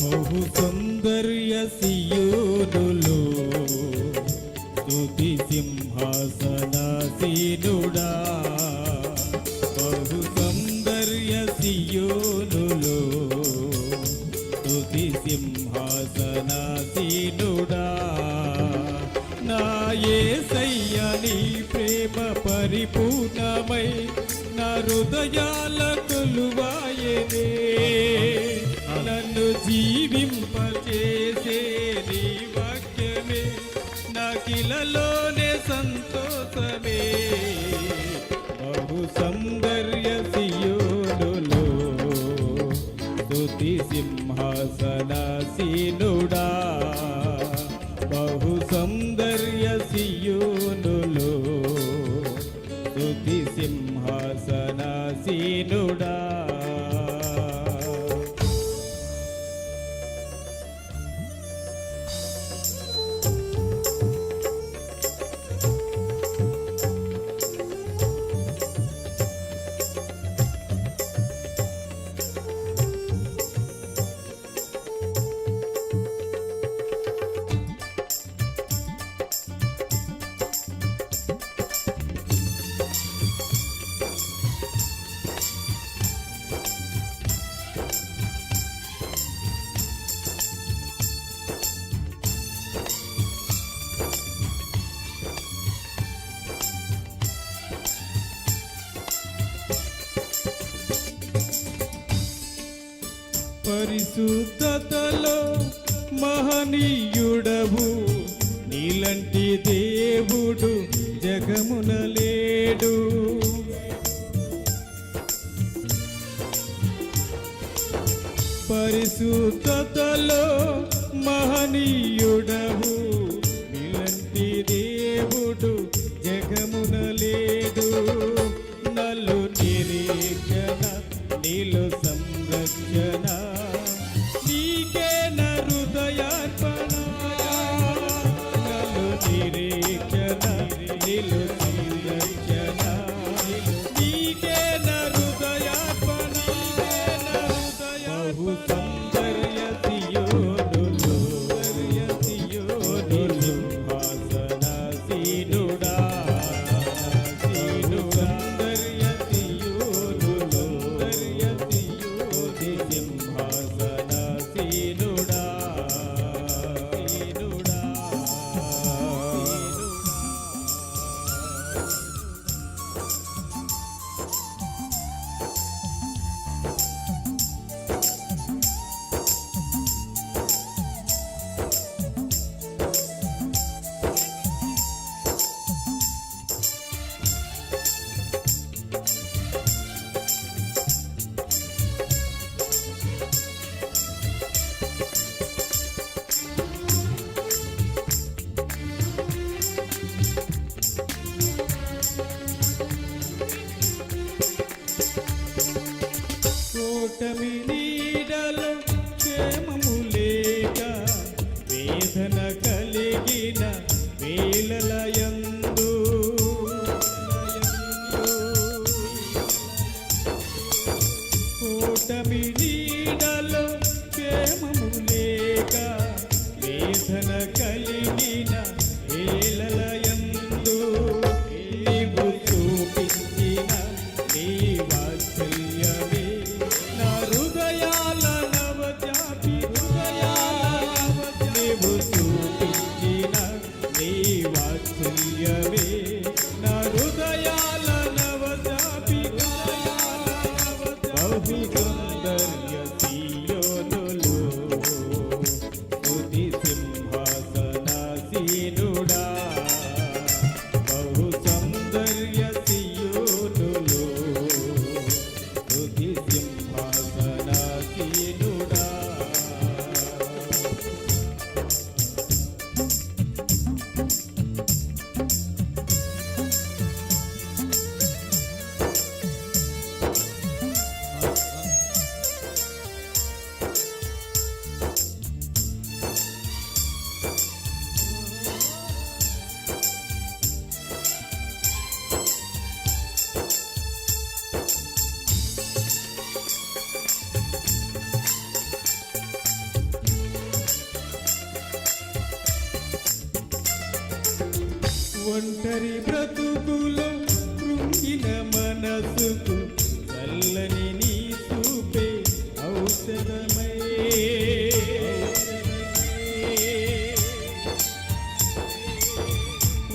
బహు సౌందర్య సియోనులో స్తుతి సింహాసనాసీనుడా. బహు సౌందర్య సియోనులో స్తుతి సింహాసనాసీనుడా. నా యేసయ్య నీ ప్రేమ పరిపూర్ణమై నా హృదయాల కొలువాయనే. నన్ను జీవింపచేసే నీ వాక్యమే నాకిలలోనే సంతోషమే. బహు సౌందర్య సియోనులో స్తుతి సింహాసనాసీనుడా. బహు సౌందర్య సియోనులో స్తుతి సింహాసనాసీనుడా. పరిశుద్ధతలో మహనీయుడవు నీలంటి దేవుడు జగమున లేడు. పరిశుద్ధతలో మహనీయుడవు నీలంటి దేవుడు జగమున లేడు. నలు నిరీక్షణ నీలో సంరక్షణ నీకే నా హృదయార్పణ. నలు నిరీక్షణ నీలో సంరక్షణ నీకే నా హృదయార్పణ. బహు సౌందర్య సియోనులో సింహాసనాసీనుడా. సౌందర్య సియోనులో సింహాసనాసీనుడా. కూటమి నీడలో క్షేమము లేక వేదన కలిగిన వేళలయందు కూటమి నీడలో క్షేమము లేక వేదన కలిగిన వేళలయందు నీవు చూపించిన నీ వాత్సల్యమే నా హృదయాల నవజాతి. నీవు చూపించిన నీ వాత్సల్యమే నా హృదయాల నవజాతి. బహు సౌందర్య సియోనులో స్తుతి సింహాసనాసీనుడా. బహు సౌందర్య సియోనులో ఒంటరి బ్రతుకులో కృంగిన మనసుకు చల్లని నీ చూపే ఔషధమై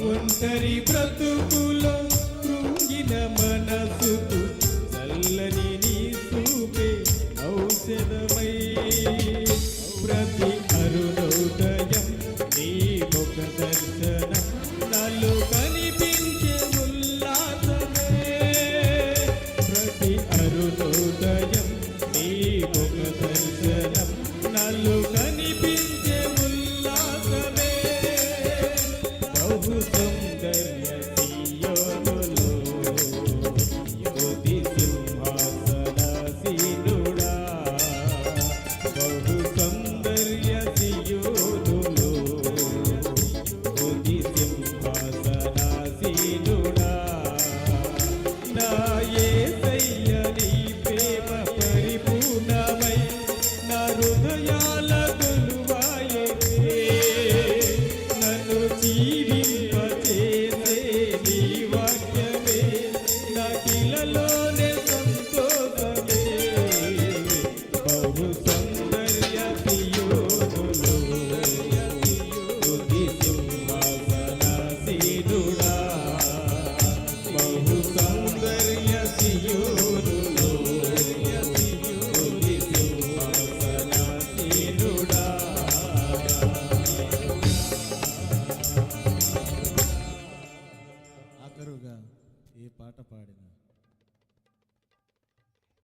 ఒంటరి బ్రతుకులో కృంగిన మనసుకు చల్లని నీ చూపే ఔషధమై ప్రతి అరుణోదయం నీ ముఖ దర్శనం నాలో కనిపించే ఉల్లాసమే ప్రతి అరుణోదయం నీ ముఖ దర్శనం నాలో కనిపించే ఉల్లాసమే బహు సౌందర్య సియోనులో స్తుతి సింహాసనాసీనుడా బహు సౌందర్య సియోనులో స్తుతి సింహాసనాసీనుడా నా యేసయ్య నీ ప్రేమ పరిపూర్ణమై నా హృదయాల కొలువాయే నన్ను జీవింపచేసే నీ వాక్యమే నాకిలలోనే సంతోషమే బహు సౌందర్య సియోనులో స్తుతి సింహాసనాసీనుడా బహు సౌందర్య సియోనులో